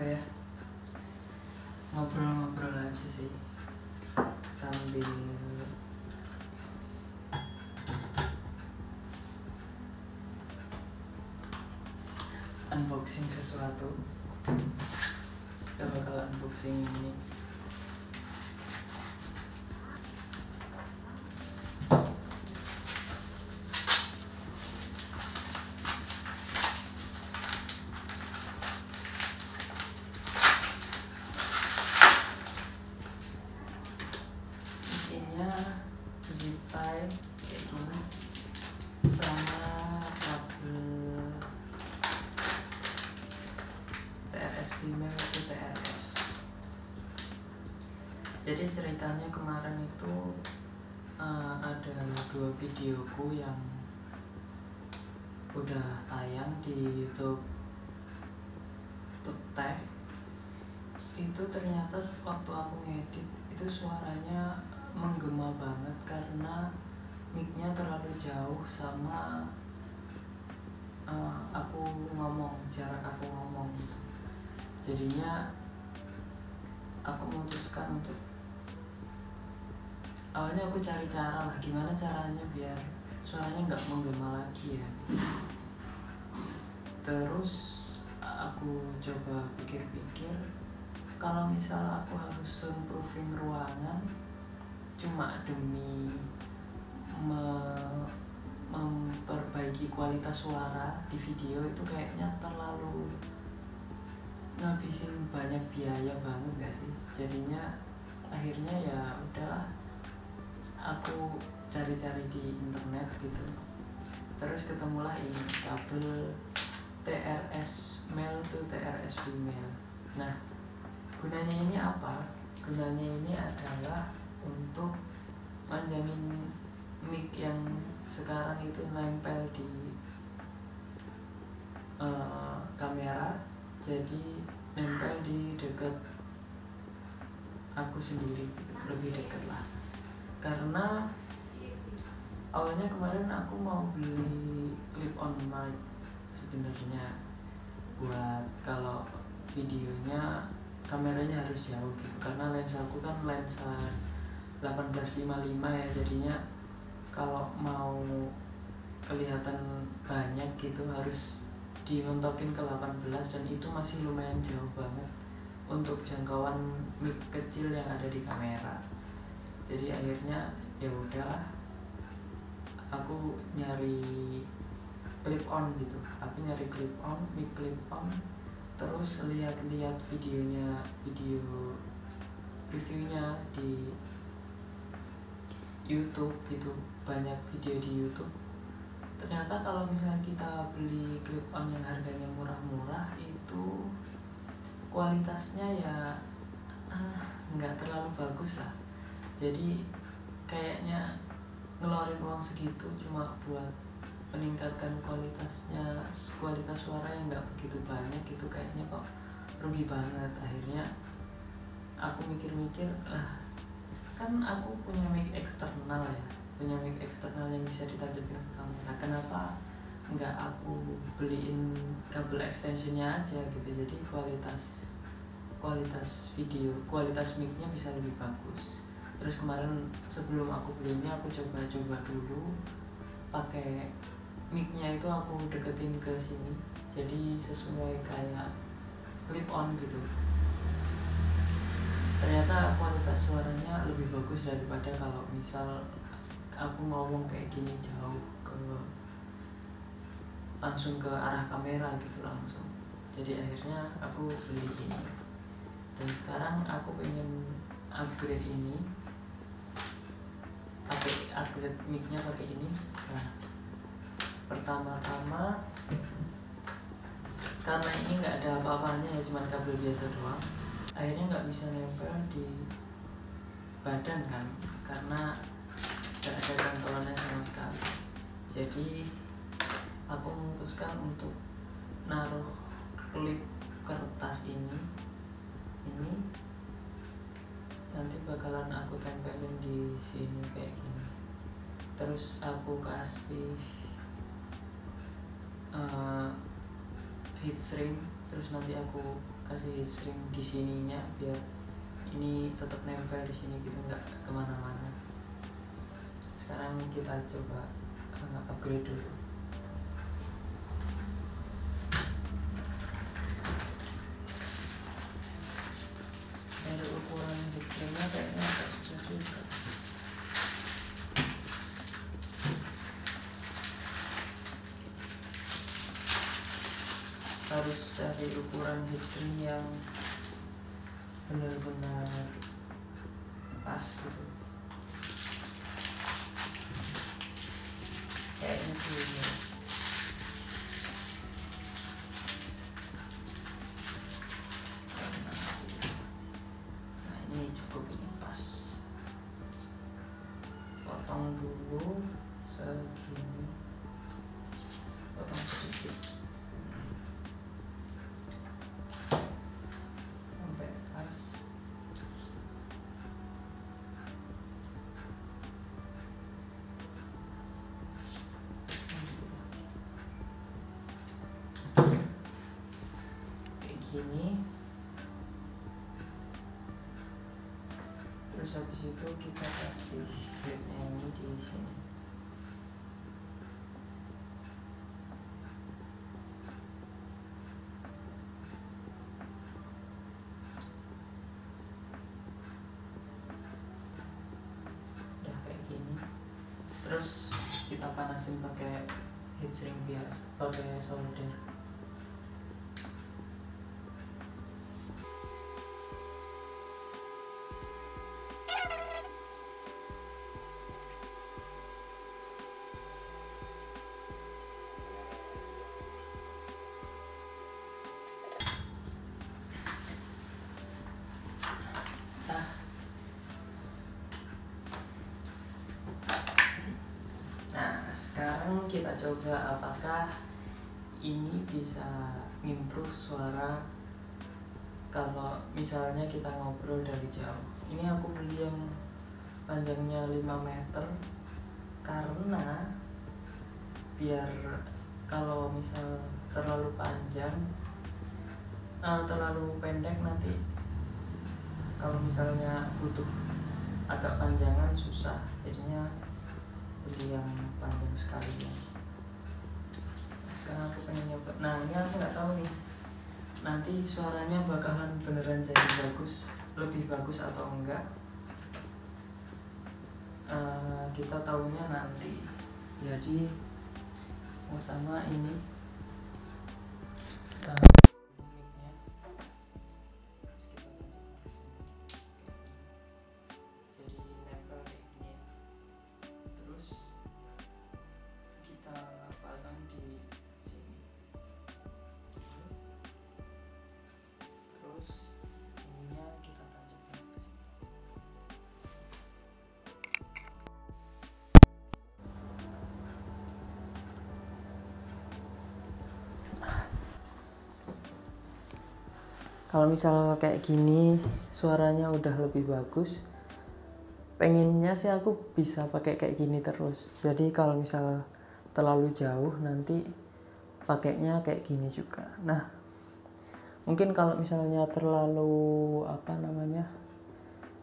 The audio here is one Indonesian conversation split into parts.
ya, ngobrol-ngobrol aja sih sambil unboxing sesuatu. Kita bakal unboxing ini. Zip file kayak gini sama kabel TRS female ke TRS. Jadi ceritanya kemarin itu ada 2 videoku yang udah tayang di YouTube Tech. Itu ternyata waktu aku ngedit itu suaranya menggema banget karena mic-nya terlalu jauh sama aku ngomong, jarak aku ngomong gitu. Jadinya aku memutuskan untuk awalnya aku cari cara lah, gimana caranya biar suaranya nggak menggema lagi ya. Terus aku coba pikir-pikir, kalau misal aku harus soundproofing ruangan cuma demi memperbaiki kualitas suara di video, itu kayaknya terlalu ngabisin banyak biaya banget gak sih. Jadinya akhirnya ya udahlah, aku cari-cari di internet gitu, terus ketemulah ini kabel TRS male to TRS female. Nah, gunanya ini apa? Gunanya ini adalah untuk manjangin mic yang sekarang itu nempel di kamera, jadi nempel di dekat aku sendiri gitu, lebih dekat lah. Karena awalnya kemarin aku mau beli clip on mic sebenarnya buat kalau videonya kameranya harus jauh gitu, karena lensa aku kan lensa 1855 ya, jadinya kalau mau kelihatan banyak gitu harus dimentokin ke 18, dan itu masih lumayan jauh banget untuk jangkauan mic kecil yang ada di kamera. Jadi akhirnya ya udahlah, aku nyari clip on gitu, aku nyari clip on, mic clip on, terus lihat-lihat videonya, video reviewnya di YouTube gitu, banyak video di YouTube. Ternyata kalau misalnya kita beli clip on yang harganya murah-murah itu kualitasnya ya nggak terlalu bagus lah. Jadi kayaknya ngeluarin uang segitu cuma buat meningkatkan kualitas suara yang nggak begitu banyak gitu, kayaknya kok rugi banget. Akhirnya aku mikir-mikir, kan aku punya mic eksternal ya, punya mic eksternal yang bisa ditancapin ke kamera, kenapa nggak aku beliin kabel extensionnya aja gitu, jadi kualitas video, kualitas micnya bisa lebih bagus. Terus kemarin sebelum aku belinya aku coba-coba dulu pakai micnya, itu aku deketin ke sini jadi sesuai kayak clip on gitu. Ternyata kualitas suaranya lebih bagus daripada kalau misal aku ngomong kayak gini jauh langsung ke arah kamera gitu langsung. Jadi akhirnya aku beli ini, dan sekarang aku pengen upgrade ini, upgrade micnya pakai ini. Nah, pertama-tama karena ini nggak ada apa-apanya ya, cuma kabel biasa doang, akhirnya nggak bisa nempel di badan kan, karena nggak ada kantolannya sama sekali. Jadi aku memutuskan untuk naruh klip kertas ini nanti bakalan aku tempelin di sini kayak gini. Terus aku kasih heat shrink, terus nanti aku kasih heat shrink di sininya biar ini tetap nempel di sini gitu, nggak kemana-mana. Sekarang kita coba upgrade dulu. Dari ukuran heat shrinknya kayaknya agak susah juga. Harus cari ukuran heat shrink yang benar-benar pas gitu. Kayaknya sih ini. Nah ini cukup, ini pas. Potong dulu segini, potong sedikit sampai pas. Kayak gini. Terus habis itu kita kasih gripnya ini di sini. Udah kayak gini. Terus kita panasin pakai heat shrink biasa, pakai solder. Nah, sekarang kita coba apakah ini bisa improve suara kalau misalnya kita ngobrol dari jauh. Ini aku beli yang panjangnya 5 meter karena biar kalau misal terlalu panjang, terlalu pendek nanti kalau misalnya butuh agak panjangan susah, jadinya beli yang panjang sekali ya. Sekarang aku pengen nyoba. Nah ini aku nggak tahu nih nanti suaranya bakalan beneran jadi bagus, lebih bagus atau enggak. Kita tahunya nanti. Jadi pertama ini kita mic-nya. Jadi nempel kayak gini ya. Terus kita pasang di sini. Terus ininya kita tancapkan ke sini. Kalau misal kayak gini suaranya udah lebih bagus, pengennya sih aku bisa pakai kayak gini terus. Jadi kalau misal terlalu jauh nanti pakainya kayak gini juga. Nah mungkin kalau misalnya terlalu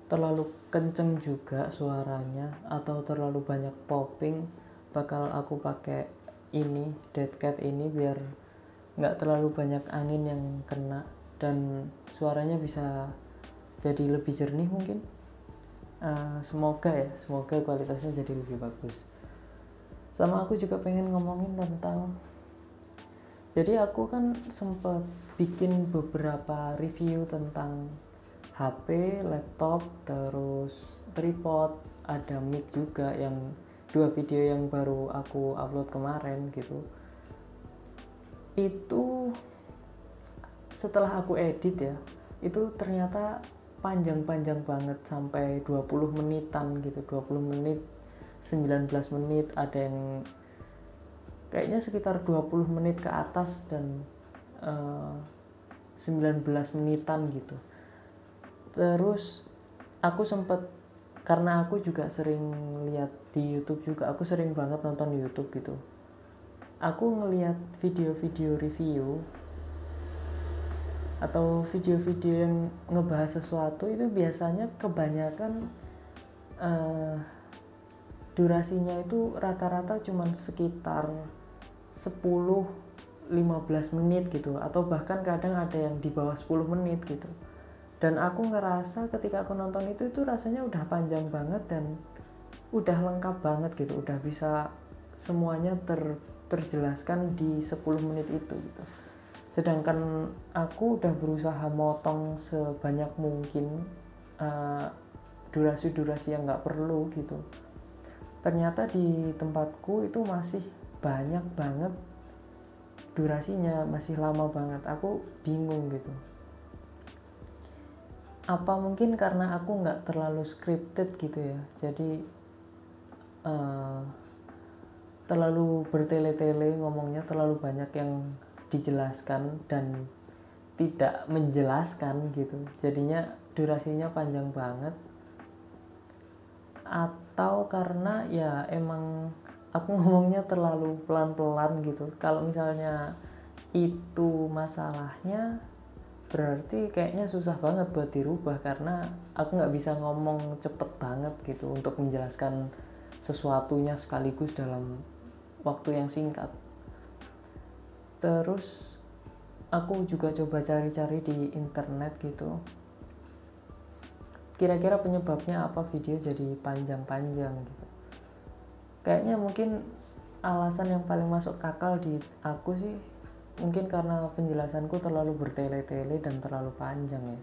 terlalu kenceng juga suaranya atau terlalu banyak popping, bakal aku pakai ini dead cat ini biar nggak terlalu banyak angin yang kena dan suaranya bisa jadi lebih jernih mungkin. Semoga kualitasnya jadi lebih bagus. Sama aku juga pengen ngomongin tentang, jadi aku kan sempat bikin beberapa review tentang HP, laptop, terus tripod, ada mic juga, yang 2 video yang baru aku upload kemarin gitu. Itu setelah aku edit ya, itu ternyata panjang-panjang banget sampai 20 menitan gitu, 20 menit, 19 menit, ada yang kayaknya sekitar 20 menit ke atas dan 19 menitan gitu. Terus aku sempet, karena aku juga sering lihat di YouTube juga, aku sering banget nonton YouTube gitu. Aku ngelihat video-video review atau video-video yang ngebahas sesuatu itu biasanya kebanyakan durasinya itu rata-rata cuma sekitar 10-15 menit gitu, atau bahkan kadang ada yang di bawah 10 menit gitu. Dan aku ngerasa ketika aku nonton itu rasanya udah panjang banget dan udah lengkap banget gitu, udah bisa semuanya terjelaskan di 10 menit itu gitu. Sedangkan aku udah berusaha motong sebanyak mungkin durasi-durasi yang nggak perlu gitu. Ternyata di tempatku itu masih banyak banget durasinya, masih lama banget. Aku bingung gitu. Apa mungkin karena aku nggak terlalu scripted gitu ya, jadi terlalu bertele-tele ngomongnya, terlalu banyak yang dijelaskan dan tidak menjelaskan gitu, jadinya durasinya panjang banget. Atau karena ya emang aku ngomongnya terlalu pelan-pelan gitu. Kalau misalnya itu masalahnya, berarti kayaknya susah banget buat dirubah, karena aku nggak bisa ngomong cepet banget gitu untuk menjelaskan sesuatunya sekaligus dalam waktu yang singkat. Terus aku juga coba cari-cari di internet gitu, kira-kira penyebabnya apa video jadi panjang-panjang gitu. Kayaknya mungkin alasan yang paling masuk akal di aku sih, mungkin karena penjelasanku terlalu bertele-tele dan terlalu panjang ya.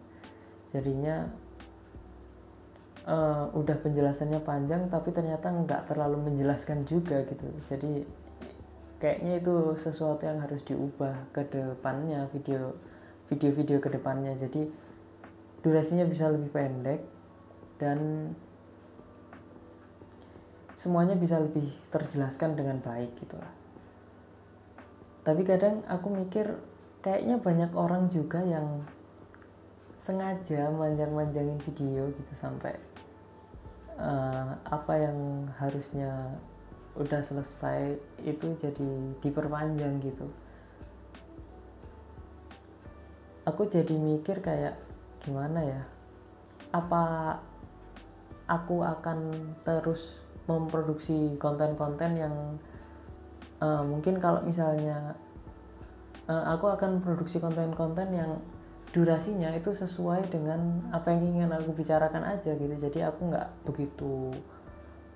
Jadinya udah penjelasannya panjang tapi ternyata nggak terlalu menjelaskan juga gitu. Jadi kayaknya itu sesuatu yang harus diubah ke depannya, video-video ke depannya. Jadi durasinya bisa lebih pendek dan semuanya bisa lebih terjelaskan dengan baik gitu lah. Tapi kadang aku mikir kayaknya banyak orang juga yang sengaja manjang-manjangin video gitu sampai apa yang harusnya udah selesai itu jadi diperpanjang gitu. Aku jadi mikir kayak gimana ya, apa aku akan terus memproduksi konten-konten yang mungkin kalau misalnya aku akan produksi konten-konten yang durasinya itu sesuai dengan apa yang ingin aku bicarakan aja gitu. Jadi aku nggak begitu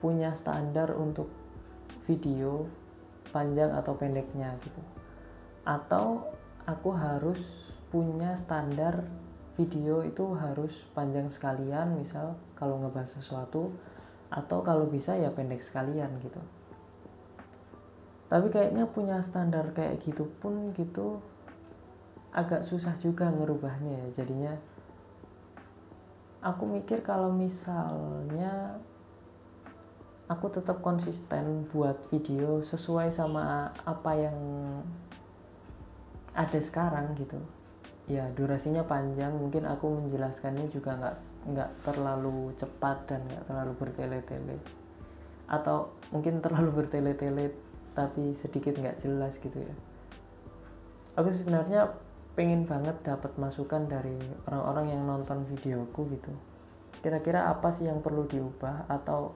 punya standar untuk video panjang atau pendeknya gitu, atau aku harus punya standar video itu harus panjang sekalian misal kalau ngebahas sesuatu, atau kalau bisa ya pendek sekalian gitu. Tapi kayaknya punya standar kayak gitu pun gitu agak susah juga ngerubahnya ya. Jadinya aku mikir kalau misalnya aku tetap konsisten buat video sesuai sama apa yang ada sekarang gitu ya, durasinya panjang, mungkin aku menjelaskannya juga nggak terlalu cepat dan nggak terlalu bertele-tele, atau mungkin terlalu bertele-tele tapi sedikit nggak jelas gitu ya. Aku sebenarnya pengen banget dapat masukan dari orang-orang yang nonton videoku gitu, kira-kira apa sih yang perlu diubah, atau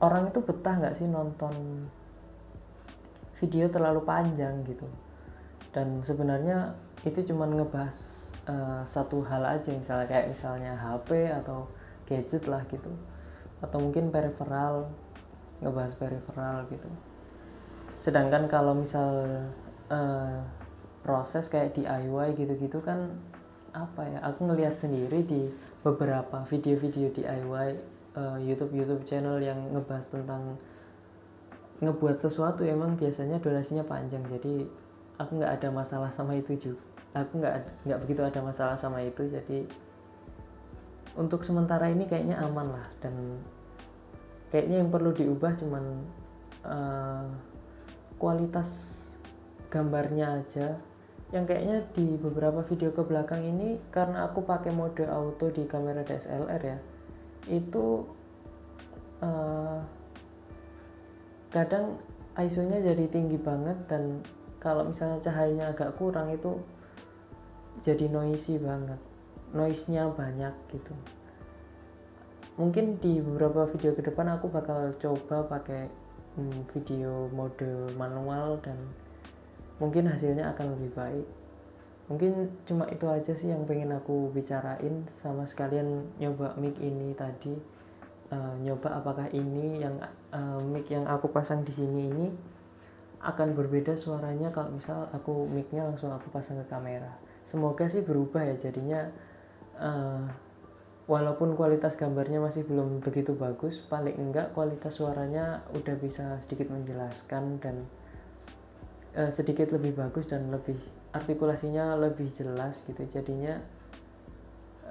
orang itu betah nggak sih nonton video terlalu panjang gitu. Dan sebenarnya itu cuma ngebahas satu hal aja, misalnya HP atau gadget lah gitu, atau mungkin peripheral, ngebahas peripheral gitu. Sedangkan kalau misal proses kayak DIY gitu-gitu kan apa ya, aku ngelihat sendiri di beberapa video-video DIY YouTube channel yang ngebahas tentang ngebuat sesuatu, emang biasanya durasinya panjang. Jadi aku nggak ada masalah sama itu juga, aku nggak begitu ada masalah sama itu. Jadi untuk sementara ini kayaknya aman lah, dan kayaknya yang perlu diubah cuman kualitas gambarnya aja, yang kayaknya di beberapa video ke belakang ini karena aku pakai mode auto di kamera DSLR ya, itu kadang ISO-nya jadi tinggi banget, dan kalau misalnya cahayanya agak kurang itu jadi noisy banget, noise-nya banyak gitu. Mungkin di beberapa video ke depan aku bakal coba pakai video mode manual dan mungkin hasilnya akan lebih baik. Mungkin cuma itu aja sih yang pengen aku bicarain, sama sekalian nyoba mic ini tadi. Nyoba apakah ini yang mic yang aku pasang di sini ini akan berbeda suaranya kalau misal aku mic-nya langsung aku pasang ke kamera. Semoga sih berubah ya jadinya, walaupun kualitas gambarnya masih belum begitu bagus, paling enggak kualitas suaranya udah bisa sedikit menjelaskan dan sedikit lebih bagus dan lebih artikulasinya lebih jelas gitu. Jadinya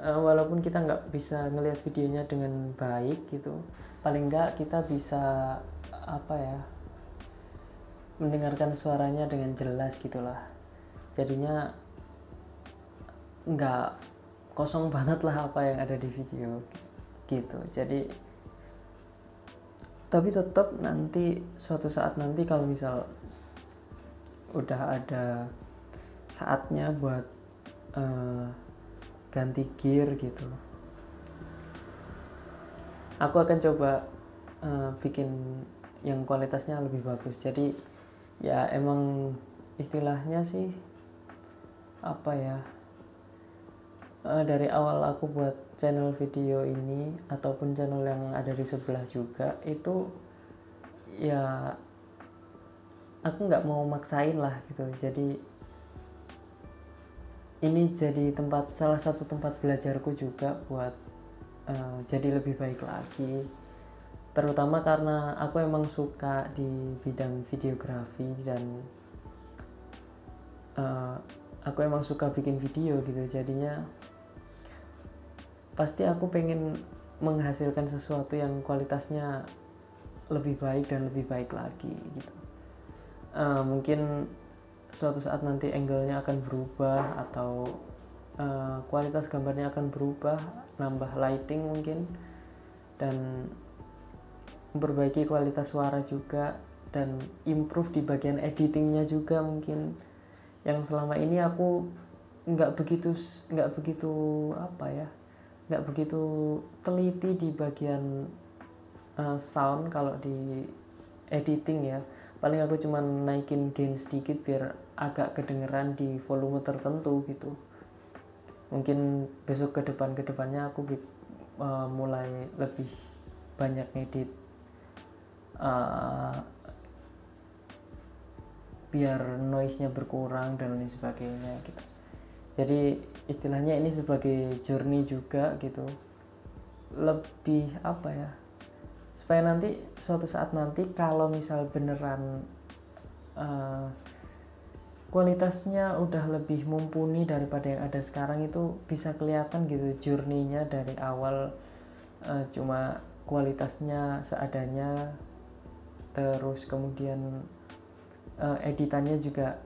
walaupun kita nggak bisa ngelihat videonya dengan baik gitu, paling nggak kita bisa apa ya, mendengarkan suaranya dengan jelas gitulah. Jadinya nggak kosong banget lah apa yang ada di video gitu. Jadi tapi tetap nanti suatu saat nanti kalau misal udah ada saatnya buat ganti gear gitu, aku akan coba bikin yang kualitasnya lebih bagus. Jadi ya emang istilahnya sih apa ya, dari awal aku buat channel video ini ataupun channel yang ada di sebelah juga itu ya aku nggak mau maksain lah gitu. Jadi ini jadi salah satu tempat belajarku juga buat jadi lebih baik lagi, terutama karena aku emang suka di bidang videografi dan aku emang suka bikin video gitu. Jadinya pasti aku pengen menghasilkan sesuatu yang kualitasnya lebih baik dan lebih baik lagi gitu. Mungkin suatu saat nanti angle-nya akan berubah atau kualitas gambarnya akan berubah, nambah lighting mungkin, dan memperbaiki kualitas suara juga, dan improve di bagian editingnya juga mungkin, yang selama ini aku nggak begitu apa ya, nggak begitu teliti di bagian sound kalau di editing ya. Paling aku cuma naikin gain sedikit biar agak kedengeran di volume tertentu gitu. Mungkin besok kedepannya aku mulai lebih banyak ngedit biar noise-nya berkurang dan lain sebagainya gitu. Jadi istilahnya ini sebagai journey juga gitu, lebih apa ya, supaya nanti suatu saat nanti kalau misal beneran kualitasnya udah lebih mumpuni daripada yang ada sekarang, itu bisa kelihatan gitu journey-nya dari awal cuma kualitasnya seadanya, terus kemudian editannya juga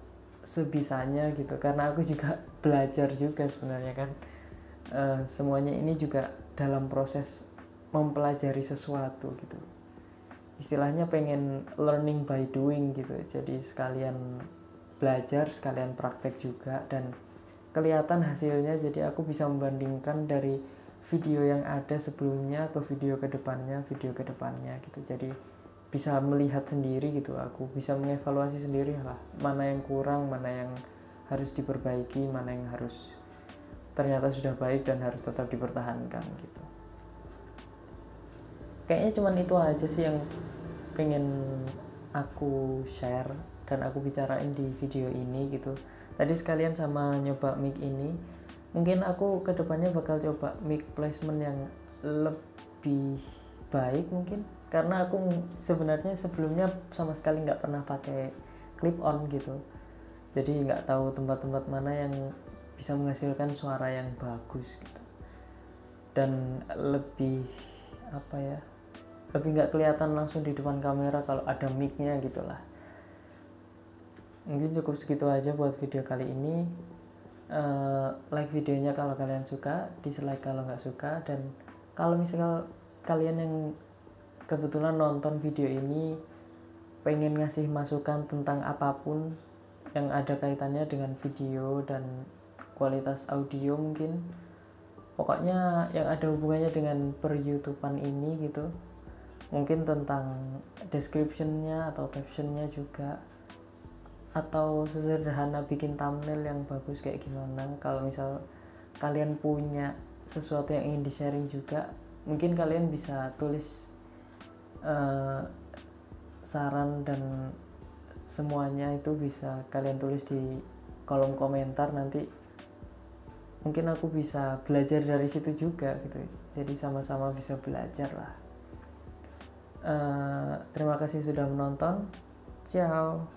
sebisanya gitu. Karena aku juga belajar juga sebenarnya kan, semuanya ini juga dalam proses mempelajari sesuatu gitu. Istilahnya pengen learning by doing gitu. Jadi sekalian belajar, sekalian praktek juga, dan kelihatan hasilnya. Jadi aku bisa membandingkan dari video yang ada sebelumnya ke video kedepannya gitu. Jadi bisa melihat sendiri gitu, aku bisa mengevaluasi sendiri lah, mana yang kurang, mana yang harus diperbaiki, mana yang harus ternyata sudah baik dan harus tetap dipertahankan gitu. Kayaknya cuman itu aja sih yang pengen aku share dan aku bicarain di video ini gitu. Tadi sekalian sama nyoba mic ini, mungkin aku kedepannya bakal coba mic placement yang lebih baik mungkin, karena aku sebenarnya sebelumnya sama sekali nggak pernah pakai clip on gitu. Jadi nggak tahu tempat-tempat mana yang bisa menghasilkan suara yang bagus gitu, dan lebih apa ya, lebih nggak kelihatan langsung di depan kamera kalau ada mic-nya gitulah. Mungkin cukup segitu aja buat video kali ini. Like videonya kalau kalian suka, dislike kalau nggak suka, dan kalau misalnya kalian yang kebetulan nonton video ini pengen ngasih masukan tentang apapun yang ada kaitannya dengan video dan kualitas audio mungkin, pokoknya yang ada hubungannya dengan per YouTubean ini gitu, mungkin tentang descriptionnya atau captionnya juga, atau sesederhana bikin thumbnail yang bagus kayak gimana. Kalau misal kalian punya sesuatu yang ingin di-sharing juga, mungkin kalian bisa tulis saran dan semuanya itu bisa kalian tulis di kolom komentar. Nanti mungkin aku bisa belajar dari situ juga gitu, jadi sama-sama bisa belajar lah. Terima kasih sudah menonton. Ciao.